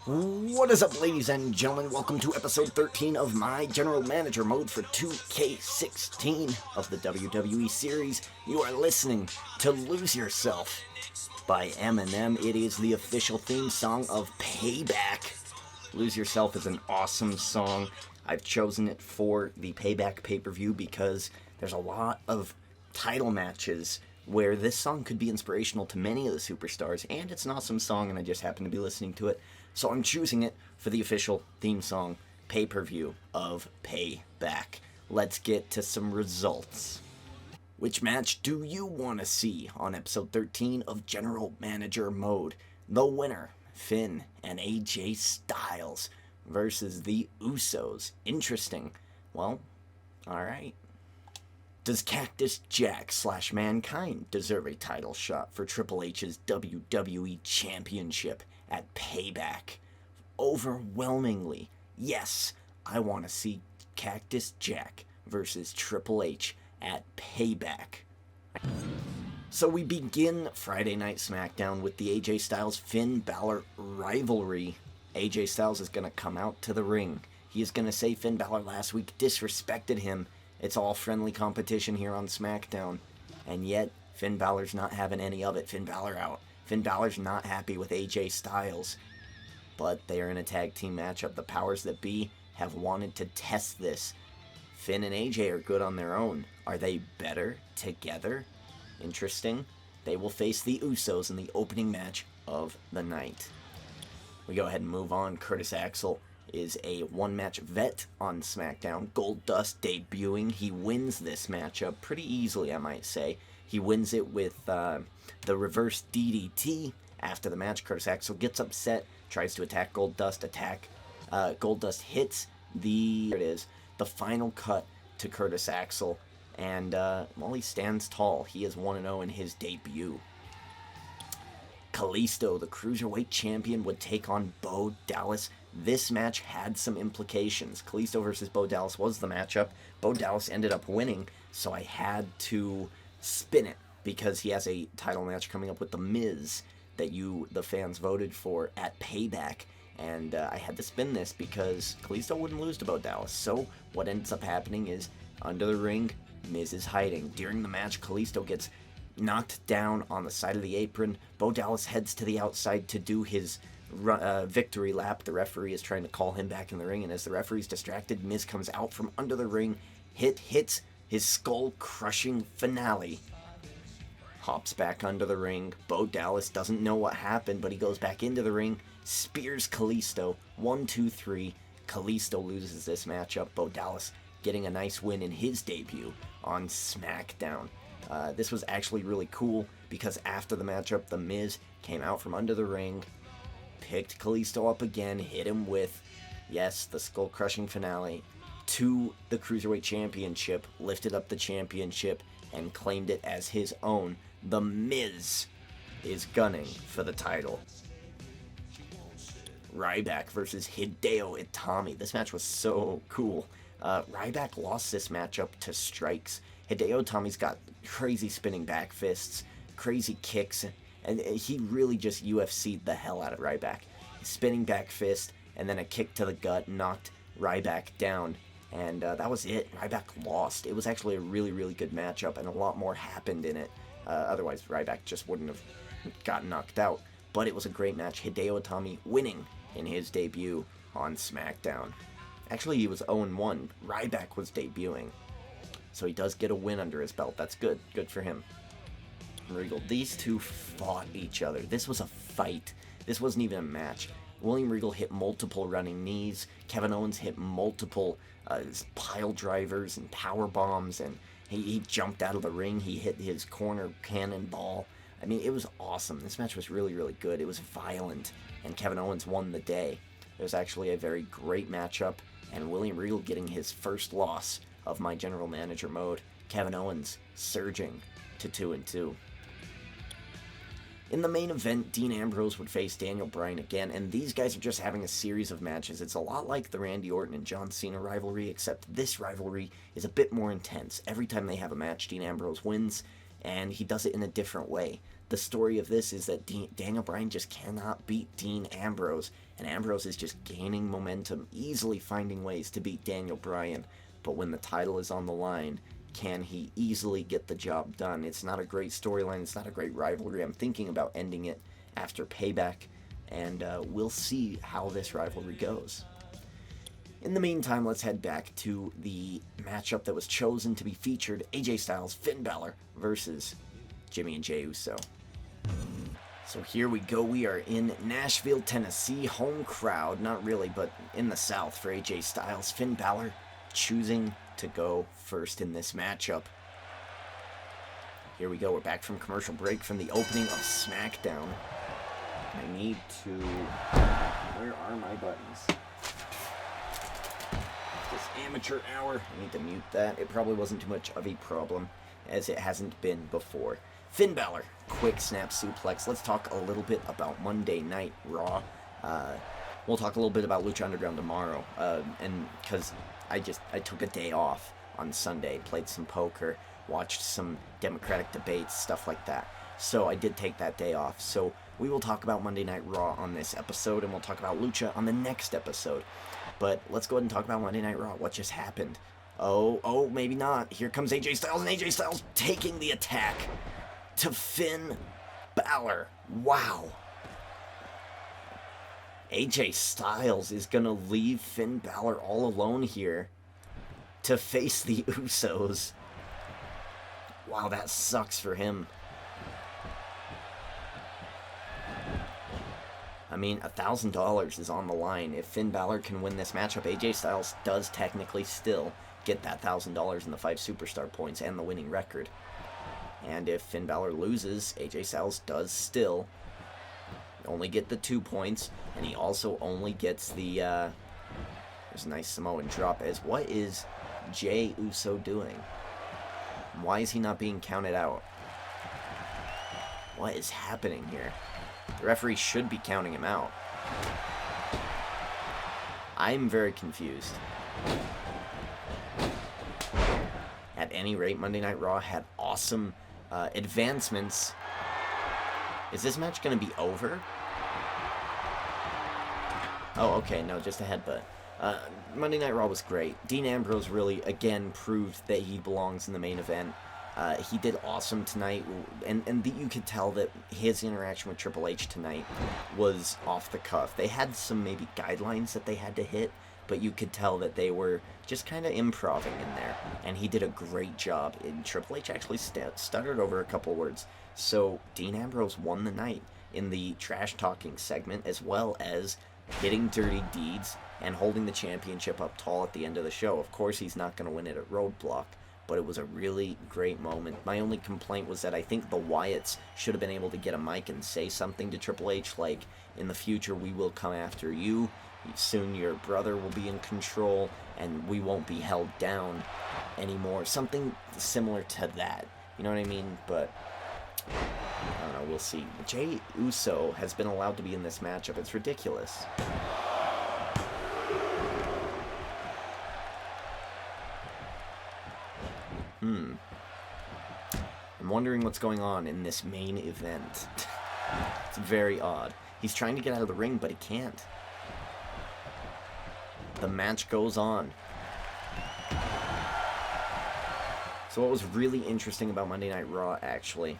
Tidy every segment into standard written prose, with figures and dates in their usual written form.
What is up, ladies and gentlemen? Welcome to episode 13 of my general manager mode for 2K16 of the WWE series. You are listening to Lose Yourself by Eminem. It is the official theme song of Payback. Lose Yourself is an awesome song. I've chosen it for the Payback pay-per-view because there's a lot of title matches where this song could be inspirational to many of the superstars, and it's an awesome song, and I just happen to be listening to it. So I'm choosing it for the official theme song pay-per-view of Payback. Let's get to some results. Which match do you want to see on episode 13 of General Manager Mode? The winner, Finn and AJ Styles versus the Usos. Interesting. Well, alright. Does Cactus Jack / Mankind deserve a title shot for Triple H's WWE Championship at Payback? Overwhelmingly, yes, I want to see Cactus Jack versus Triple H at Payback. So we begin Friday Night SmackDown with the AJ Styles Finn Balor rivalry. AJ Styles is going to come out to the ring. He is going to say Finn Balor last week disrespected him. It's all friendly competition here on SmackDown. And yet, Finn Balor's not having any of it. Finn Balor out. Finn Balor's not happy with AJ Styles. But they are in a tag team matchup. The powers that be have wanted to test this. Finn and AJ are good on their own. Are they better together? Interesting. They will face the Usos in the opening match of the night. We go ahead and move on. Curtis Axel is a one-match vet on SmackDown. Goldust debuting. He wins this matchup pretty easily, I might say. He wins it with the reverse DDT. After the match, Curtis Axel gets upset, tries to attack Goldust. Goldust hits the final cut to Curtis Axel, and he stands tall. He is 1-0 in his debut. Kalisto, the Cruiserweight Champion, would take on Bo Dallas. This match had some implications. Kalisto versus Bo Dallas was the matchup. Bo Dallas ended up winning, so I had to spin it because he has a title match coming up with The Miz that the fans, voted for at Payback. And I had to spin this because Kalisto wouldn't lose to Bo Dallas. So what ends up happening is, under the ring, Miz is hiding. During the match, Kalisto gets knocked down on the side of the apron. Bo Dallas heads to the outside to do his victory lap. The referee is trying to call him back in the ring, and as the referee's distracted, Miz comes out from under the ring, hits his skull-crushing finale, hops back under the ring. Bo Dallas doesn't know what happened, but he goes back into the ring, spears Kalisto. 1, 2, 3. Kalisto loses this matchup. Bo Dallas getting a nice win in his debut on SmackDown. This was actually really cool because after the matchup, The Miz came out from under the ring, picked Kalisto up again, hit him with, yes, the skull-crushing finale to the Cruiserweight Championship, lifted up the championship, and claimed it as his own. The Miz is gunning for the title. Ryback versus Hideo Itami. This match was so cool. Ryback lost this matchup to strikes. Hideo Itami's got crazy spinning back fists, crazy kicks, and he really just UFC'd the hell out of Ryback. Spinning back fist, and then a kick to the gut knocked Ryback down, and that was it. Ryback lost. It was actually a really, really good matchup, and a lot more happened in it. Otherwise, Ryback just wouldn't have gotten knocked out. But it was a great match. Hideo Itami winning in his debut on SmackDown. Actually, he was 0-1. Ryback was debuting. So he does get a win under his belt. That's good. Good for him. Regal. These two fought each other. This was a fight. This wasn't even a match. William Regal hit multiple running knees. Kevin Owens hit multiple pile drivers and power bombs, and he jumped out of the ring. He hit his corner cannonball. I mean, it was awesome. This match was really, really good. It was violent, and Kevin Owens won the day. It was actually a very great matchup, and William Regal getting his first loss of my general manager mode. Kevin Owens surging to 2-2. In the main event, Dean Ambrose would face Daniel Bryan again, and these guys are just having a series of matches. It's a lot like the Randy Orton and John Cena rivalry, except this rivalry is a bit more intense. Every time they have a match, Dean Ambrose wins, and he does it in a different way. the story of this is that Daniel Bryan just cannot beat Dean Ambrose, and Ambrose is just gaining momentum, easily finding ways to beat Daniel Bryan. But when the title is on the line, can he easily get the job done? It's not a great storyline. It's not a great rivalry. I'm thinking about ending it after Payback, and we'll see how this rivalry goes. In the meantime, let's head back to the matchup that was chosen to be featured: AJ Styles, Finn Balor versus Jimmy and Jey Uso. So here we go. We are in Nashville, Tennessee. Home crowd, not really, but in the South for AJ Styles. Finn Balor choosing to go first in this matchup. Here we go. We're back from commercial break from the opening of SmackDown. I need to... Where are my buttons? This amateur hour. I need to mute that. It probably wasn't too much of a problem, as it hasn't been before. Finn Balor, quick snap suplex. Let's talk a little bit about Monday Night Raw. We'll talk a little bit about Lucha Underground tomorrow, and because I took a day off on Sunday, played some poker, watched some Democratic debates, stuff like that. So I did take that day off. So we will talk about Monday Night Raw on this episode, and we'll talk about Lucha on the next episode. But let's go ahead and talk about Monday Night Raw. What just happened? Oh, maybe not. Here comes AJ Styles, and AJ Styles taking the attack to Finn Balor. Wow. AJ Styles is going to leave Finn Balor all alone here to face the Usos. Wow, that sucks for him. I mean, $1,000 is on the line. If Finn Balor can win this matchup, AJ Styles does technically still get that $1,000 in the 5 superstar points and the winning record. And if Finn Balor loses, AJ Styles does still only get the 2 points, and he also only gets the, there's a nice Samoan drop, as what is Jey Uso doing? Why is he not being counted out? What is happening here? The referee should be counting him out. I'm very confused. At any rate, Monday Night Raw had awesome advancements. Is this match going to be over? Oh, okay, no, just a headbutt. Monday Night Raw was great. Dean Ambrose really, again, proved that he belongs in the main event. He did awesome tonight, and you could tell that his interaction with Triple H tonight was off the cuff. They had some maybe guidelines that they had to hit, but you could tell that they were just kind of improvising in there, and he did a great job. And Triple H actually stuttered over a couple words, so Dean Ambrose won the night in the trash-talking segment, as well as hitting dirty deeds and holding the championship up tall at the end of the show. Of course, he's not going to win it at Roadblock, but it was a really great moment. My only complaint was that I think the Wyatts should have been able to get a mic and say something to Triple H, like, in the future, we will come after you. Soon your brother will be in control, and we won't be held down anymore. Something similar to that. You know what I mean? But I don't know, we'll see. Jey Uso has been allowed to be in this matchup. It's ridiculous. I'm wondering what's going on in this main event. It's very odd. He's trying to get out of the ring, but he can't. The match goes on. So what was really interesting about Monday Night Raw, actually,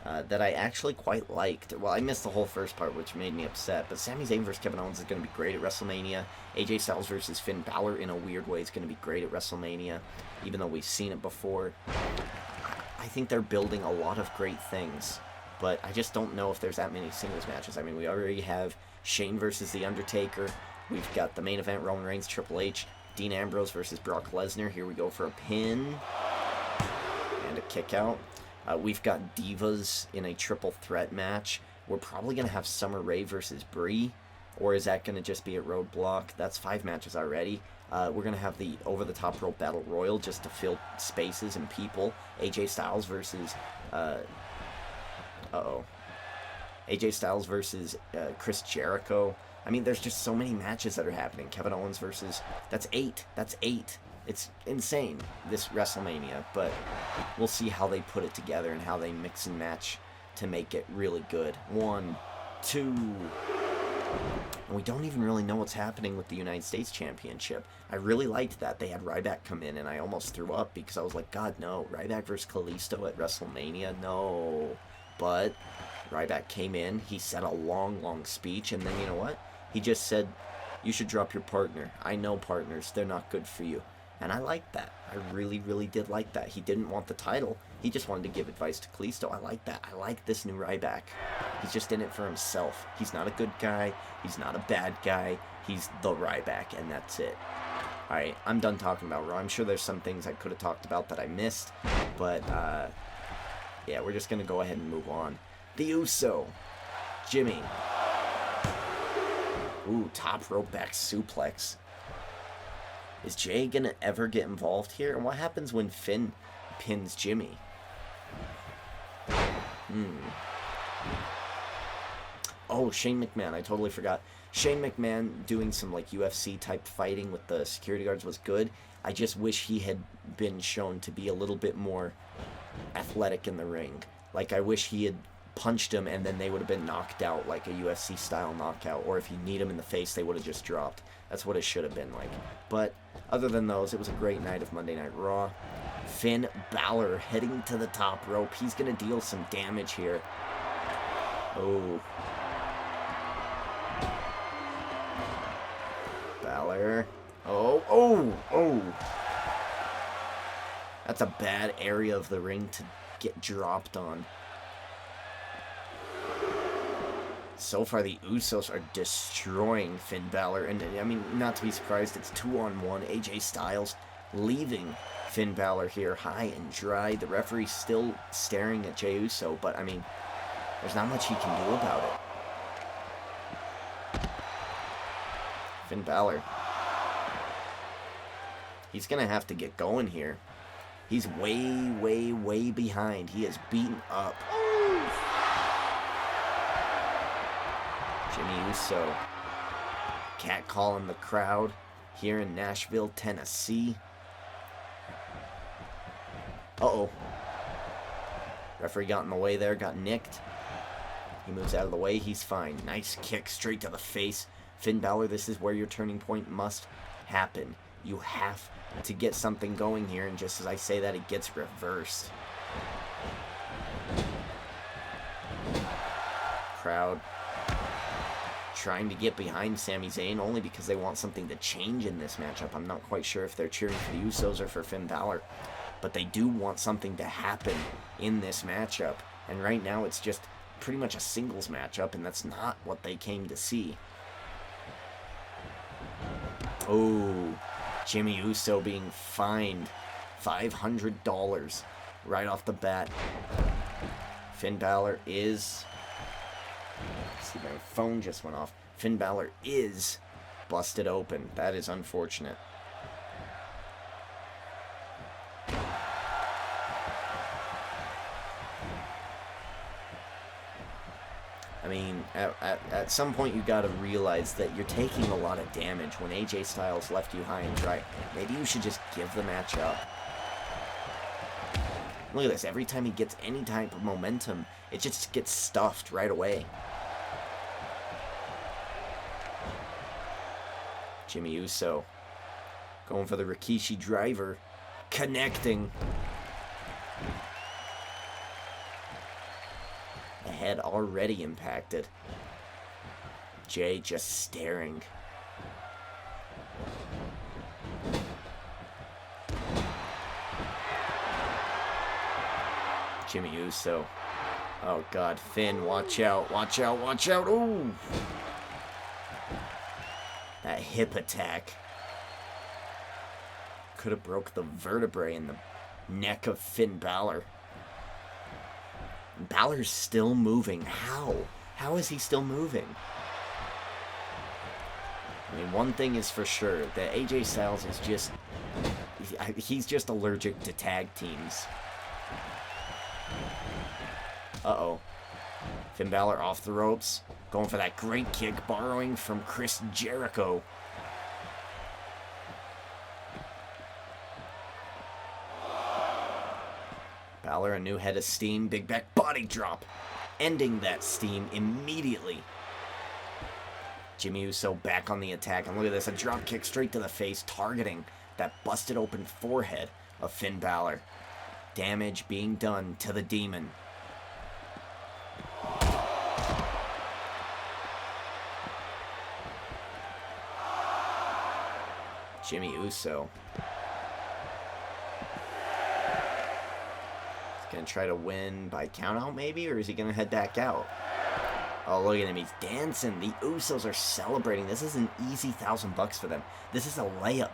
that I actually quite liked. Well, I missed the whole first part, which made me upset, but Sami Zayn versus Kevin Owens is going to be great at WrestleMania. AJ Styles versus Finn Balor, in a weird way, is going to be great at WrestleMania, even though we've seen it before. I think they're building a lot of great things, but I just don't know if there's that many singles matches. I mean, we already have Shane versus The Undertaker. We've got the main event, Roman Reigns, Triple H, Dean Ambrose versus Brock Lesnar. Here we go for a pin and a kick out. We've got Divas in a triple threat match. We're probably going to have Summer Rae versus Brie, or is that going to just be at Roadblock? That's 5 matches already. We're going to have the over-the-top rope battle royal just to fill spaces and people. AJ Styles versus... AJ Styles versus Chris Jericho. I mean, there's just so many matches that are happening. Kevin Owens versus... That's 8. That's 8. It's insane, this WrestleMania, but we'll see how they put it together and how they mix and match to make it really good. 1, 2. And we don't even really know what's happening with the United States Championship. I really liked that. They had Ryback come in, and I almost threw up because I was like, God, no. Ryback versus Kalisto at WrestleMania? No. But Ryback came in. He said a long, long speech, and then you know what? He just said, you should drop your partner. I know partners. They're not good for you. And I liked that. I really, really did like that. He didn't want the title. He just wanted to give advice to Kalisto. I like that. I like this new Ryback. He's just in it for himself. He's not a good guy. He's not a bad guy. He's the Ryback, and that's it. Alright, I'm done talking about Raw. I'm sure there's some things I could have talked about that I missed. But, yeah, we're just going to go ahead and move on. The Uso. Jimmy. Ooh, top rope back suplex. Is Jay gonna ever get involved here? And what happens when Finn pins Jimmy? Oh, Shane McMahon. I totally forgot. Shane McMahon doing some like UFC type fighting with the security guards was good. I just wish he had been shown to be a little bit more athletic in the ring. Like, I wish he had punched him and then they would have been knocked out like a UFC style knockout, or if you need him in the face they would have just dropped. That's what it should have been like. But other than those, it was a great night of Monday Night Raw. Finn Balor heading to the top rope. He's gonna deal some damage here. Oh, Balor. Oh. That's a bad area of the ring to get dropped on. So far, the Usos are destroying Finn Balor. And, I mean, not to be surprised, it's 2-on-1. AJ Styles leaving Finn Balor here high and dry. The referee's still staring at Jey Uso, but, I mean, there's not much he can do about it. Finn Balor. He's going to have to get going here. He's way behind. He is beaten up. Jimmy Uso catcalling the crowd here in Nashville, Tennessee. Uh-oh. Referee got in the way there, got nicked. He moves out of the way, he's fine. Nice kick straight to the face. Finn Balor, this is where your turning point must happen. You have to get something going here, and just as I say that, it gets reversed. Crowd trying to get behind Sami Zayn only because they want something to change in this matchup. I'm not quite sure if they're cheering for the Usos or for Finn Balor, but they do want something to happen in this matchup. And right now it's just pretty much a singles matchup, and that's not what they came to see. Oh, Jimmy Uso being fined $500 right off the bat. Finn Balor is... See, my phone just went off. Finn Balor is busted open. That is unfortunate. I mean, at some point you gotta realize that you're taking a lot of damage when AJ Styles left you high and dry. Maybe you should just give the match up. Look at this. Every time he gets any type of momentum, it just gets stuffed right away. Jimmy Uso going for the Rikishi driver, connecting. The head already impacted. Jay just staring. Jimmy Uso. Oh God, Finn, watch out, watch out, watch out. Ooh. That hip attack could have broke the vertebrae in the neck of Finn Balor. Balor's still moving. How? How is he still moving? I mean, one thing is for sure, that AJ Styles is just... he's just allergic to tag teams. Uh-oh. Finn Balor off the ropes. Going for that great kick, borrowing from Chris Jericho. Balor, a new head of steam. Big back body drop. ending that steam immediately. Jimmy Uso back on the attack, and look at this, a drop kick straight to the face, targeting that busted open forehead of Finn Balor. Damage being done to the Demon. Jimmy Uso. He's going to try to win by countout maybe, or is he going to head back out? Oh, look at him. He's dancing. The Usos are celebrating. This is an easy $1,000 for them. This is a layup.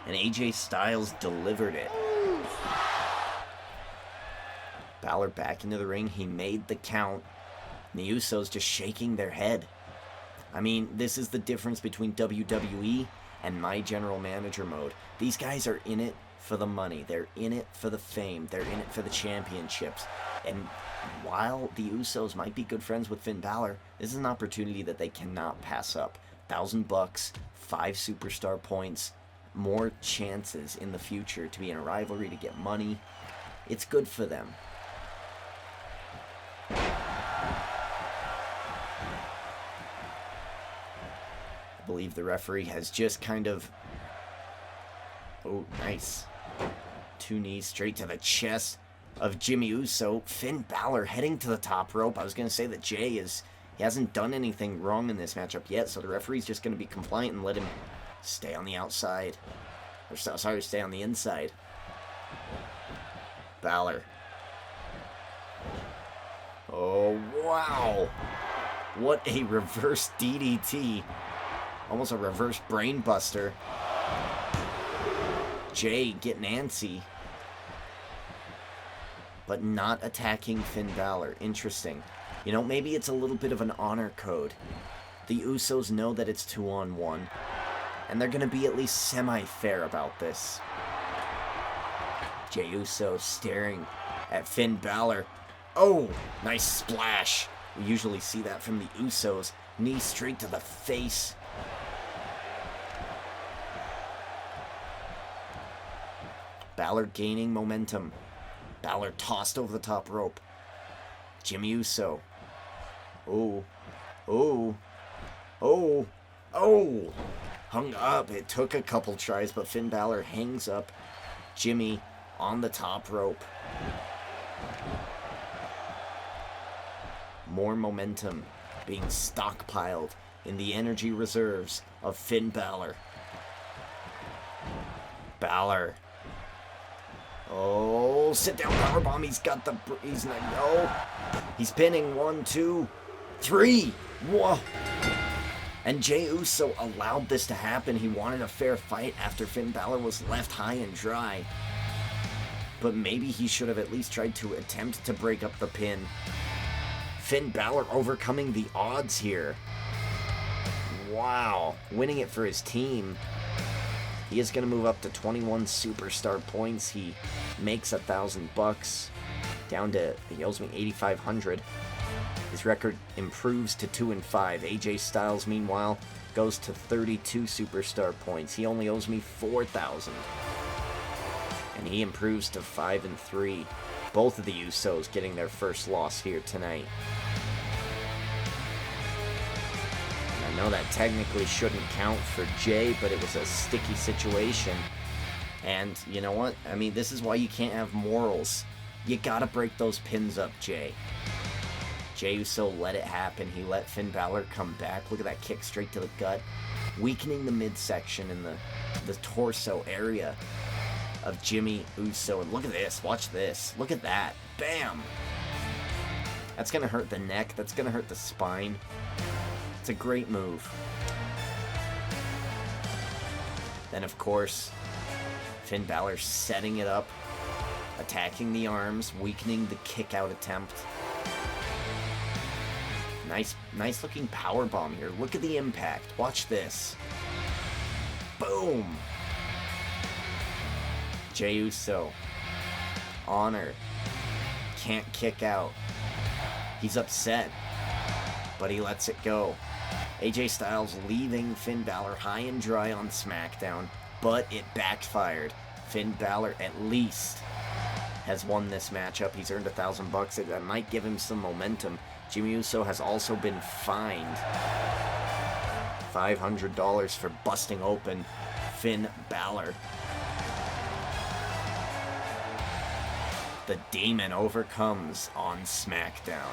And AJ Styles delivered it. Balor back into the ring. He made the count. And the Usos just shaking their head. I mean, this is the difference between WWE and my general manager mode. These guys are in it for the money. They're in it for the fame. They're in it for the championships. And while the Usos might be good friends with Finn Balor, this is an opportunity that they cannot pass up. $1,000, 5 superstar points, more chances in the future to be in a rivalry, to get money. It's good for them. I believe the referee has just kind of... Oh, nice. 2 knees straight to the chest of Jimmy Uso. Finn Balor heading to the top rope. I was going to say that Jay he hasn't done anything wrong in this matchup yet, so the referee's just going to be compliant and let him stay on the outside. Or sorry, stay on the inside. Balor. Oh, wow. What a reverse DDT. Almost a reverse brain buster. Jay getting antsy, but not attacking Finn Balor. Interesting. You know, maybe it's a little bit of an honor code. The Usos know that it's 2-on-1, and they're going to be at least semi-fair about this. Jey Uso staring at Finn Balor. Oh, nice splash. We usually see that from the Usos. Knee straight to the face. Balor gaining momentum. Balor tossed over the top rope. Jimmy Uso. Oh. Oh. Oh. Oh. Hung up. It took a couple tries, but Finn Balor hangs up Jimmy on the top rope. More momentum being stockpiled in the energy reserves of Finn Balor. Balor. Oh, sit down powerbomb. He's got the... He's not... No. He's pinning. 1, 2, 3. Whoa. And Jey Uso allowed this to happen. He wanted a fair fight after Finn Balor was left high and dry. But maybe he should have at least tried to attempt to break up the pin. Finn Balor overcoming the odds here. Wow. Winning it for his team. He is going to move up to 21 superstar points. He makes $1,000 down to, he owes me 8,500. His record improves to 2-5. AJ Styles, meanwhile, goes to 32 superstar points. He only owes me 4,000. And he improves to 5-3. Both of the Usos getting their first loss here tonight. I know that technically shouldn't count for Jay, but it was a sticky situation. And you know what? I mean, this is why you can't have morals. You gotta break those pins up, Jay. Jey Uso let it happen. He let Finn Balor come back. Look at that kick straight to the gut. Weakening the midsection and the torso area of Jimmy Uso. And look at this. Watch this. Look at that. Bam! That's gonna hurt the neck. That's gonna hurt the spine. It's a great move. Then, of course, Finn Balor setting it up, attacking the arms, weakening the kick-out attempt. Nice looking powerbomb here. Look at the impact. Watch this. Boom! Jey Uso. Honor. Can't kick out. He's upset, but he lets it go. AJ Styles leaving Finn Balor high and dry on SmackDown, but it backfired. Finn Balor at least has won this matchup. He's earned $1,000. That might give him some momentum. Jimmy Uso has also been fined $500 for busting open Finn Balor. The Demon overcomes on SmackDown.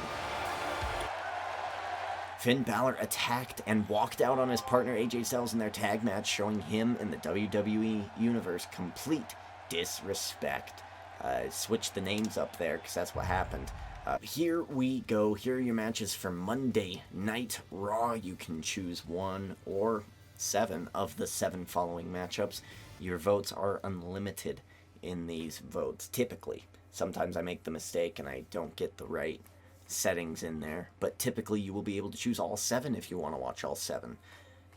Finn Balor attacked and walked out on his partner AJ Styles in their tag match, showing him in the WWE Universe complete disrespect. Switch the names up there because that's what happened. Here we go. Here are your matches for Monday Night Raw. You can choose 1 or 7 of the 7 following matchups. Your votes are unlimited in these votes, typically. Sometimes I make the mistake and I don't get the right settings in there, but typically you will be able to choose all 7 if you want to watch all 7.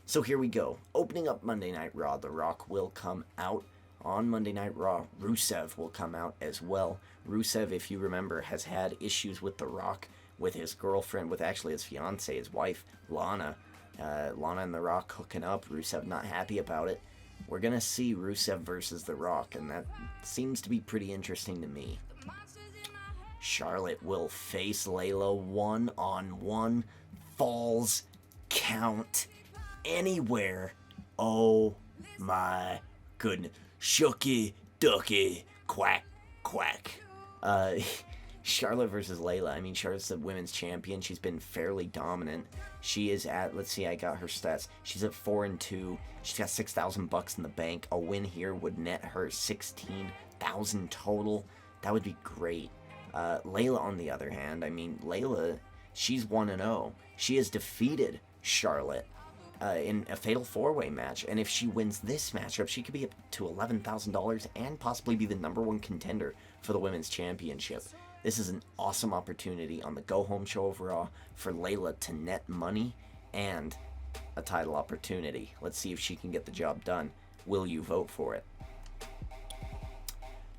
So here we go. Opening up Monday Night Raw, The Rock will come out. On Monday Night Raw, Rusev will come out as well. Rusev, if you remember, has had issues with The Rock, with his girlfriend, with actually his fiancée, his wife, Lana. Lana and The Rock hooking up. Rusev not happy about it. We're going to see Rusev versus The Rock, and that seems to be pretty interesting to me. Charlotte will face Layla 1-on-1. Falls count anywhere. Oh my goodness. Shucky, ducky, quack, quack. Charlotte versus Layla. I mean, Charlotte's the women's champion. She's been fairly dominant. She is at, let's see, I got her stats. She's at 4-2. She's got $6,000 in the bank. A win here would net her $16,000 total. That would be great. Layla, on the other hand, I mean, Layla, she's 1-0. She has defeated Charlotte in a fatal 4-way match, and if she wins this matchup, she could be up to $11,000 and possibly be the #1 contender for the women's championship. This is an awesome opportunity on the go-home show of Raw for Layla to net money and a title opportunity. Let's see if she can get the job done. Will you vote for it?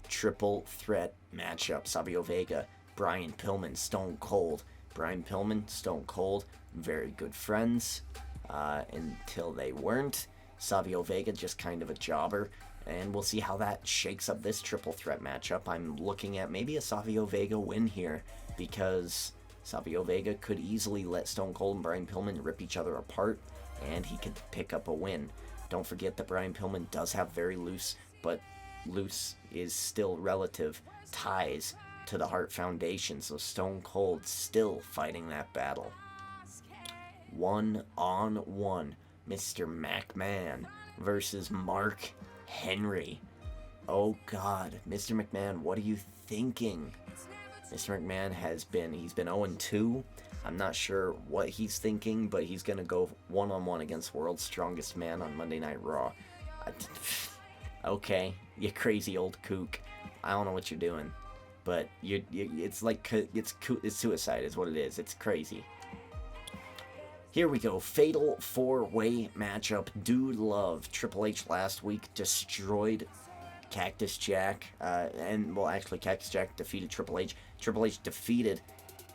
Triple threat matchup. Savio Vega, Brian Pillman, Stone Cold. Brian Pillman, Stone Cold, very good friends until they weren't. Savio Vega, just kind of a jobber. And we'll see how that shakes up this triple threat matchup. I'm looking at maybe a Savio Vega win here, because Savio Vega could easily let Stone Cold and Brian Pillman rip each other apart, and he could pick up a win. Don't forget that Brian Pillman does have very loose, but loose is still relative, ties to the Hart Foundation, so Stone Cold still fighting that battle. 1-on-1, Mr. McMahon versus Mark Henry. Oh God, Mr. McMahon, what are you thinking? Mr. McMahon he's been 0-2. I'm not sure what he's thinking, but he's gonna go 1-on-1 against World's Strongest Man on Monday Night Raw. Okay, you crazy old kook. I don't know what you're doing, but it's suicide is what it is. It's crazy. Here we go. Fatal 4-way matchup. Dude Love. Triple H last week destroyed Cactus Jack. Cactus Jack defeated Triple H. Triple H defeated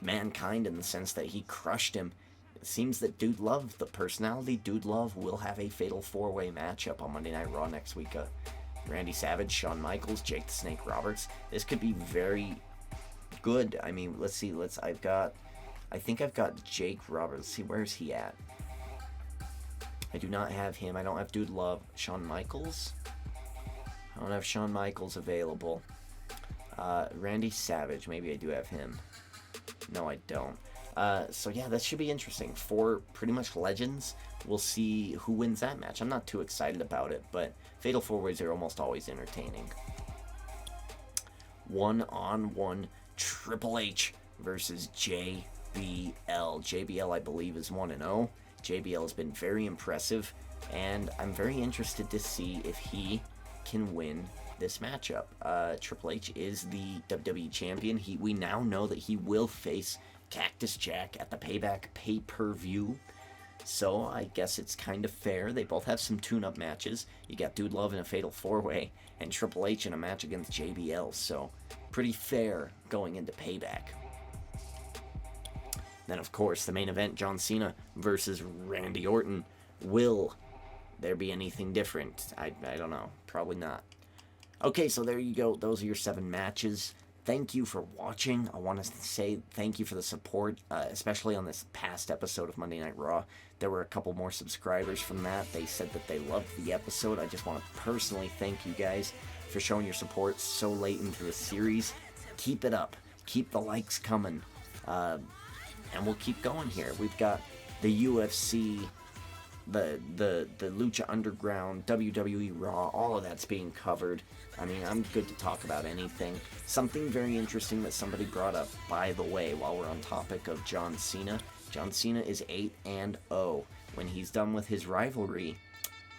Mankind in the sense that he crushed him. It seems that Dude Love, the personality Dude Love, will have a Fatal 4-way matchup on Monday Night Raw next week. Randy Savage, Shawn Michaels, Jake the Snake Roberts. This could be very good. I mean, let's see. I think I've got Jake Roberts. Let's see, where's he at? I do not have him. I don't have Dude Love. Shawn Michaels? I don't have Shawn Michaels available. Randy Savage. Maybe I do have him. No, I don't. So yeah, that should be interesting. 4 pretty much legends. We'll see who wins that match. I'm not too excited about it, but Fatal 4-ways are almost always entertaining. 1-on-1 Triple H versus JBL. JBL, I believe, is 1-0. JBL has been very impressive, and I'm very interested to see if he can win this matchup. Triple H is the WWE champion. We now know that he will face Cactus Jack at the Payback pay-per-view, so I guess it's kind of fair. They both have some tune-up matches. You got Dude Love in a Fatal 4-way, and Triple H in a match against JBL, so pretty fair going into Payback. Then, of course, the main event, John Cena versus Randy Orton. Will there be anything different? I don't know. Probably not. Okay, so there you go. Those are your 7 matches. thank you for watching. I want to say thank you for the support, especially on this past episode of Monday Night Raw. There were a couple more subscribers from that. They said that they loved the episode. I just want to personally thank you guys for showing your support so late into the series. Keep it up. Keep the likes coming. And we'll keep going here. We've got the UFC, the Lucha Underground, WWE Raw, all of that's being covered. I mean, I'm good to talk about anything. Something very interesting that somebody brought up, by the way, while we're on topic of John Cena. John Cena is 8-0. When he's done with his rivalry,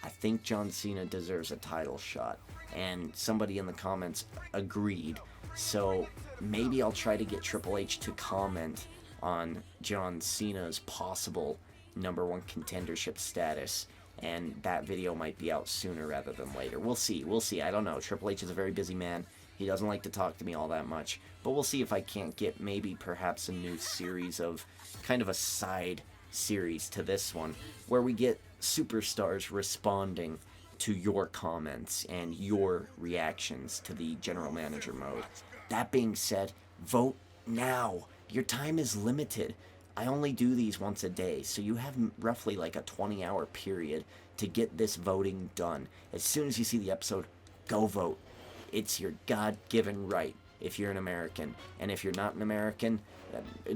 I think John Cena deserves a title shot. And somebody in the comments agreed. So maybe I'll try to get Triple H to comment on John Cena's possible #1 contendership status, and that video might be out sooner rather than later. We'll see. I don't know. Triple H is a very busy man. He doesn't like to talk to me all that much, but we'll see if I can't get maybe perhaps a new series of kind of a side series to this one, where we get superstars responding to your comments and your reactions to the general manager mode. That being said, vote now. Your time is limited. I only do these once a day, so you have roughly like a 20-hour period to get this voting done. As soon as you see the episode, go vote. It's your God-given right if you're an American. And if you're not an American,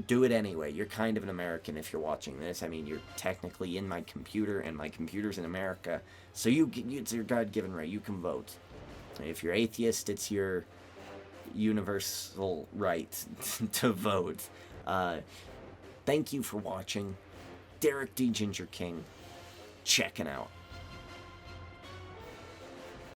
do it anyway. You're kind of an American if you're watching this. I mean, you're technically in my computer, and my computer's in America. So it's your God-given right. You can vote. If you're atheist, it's your universal right to vote. Thank you for watching. Derek D. Ginger King, checking out.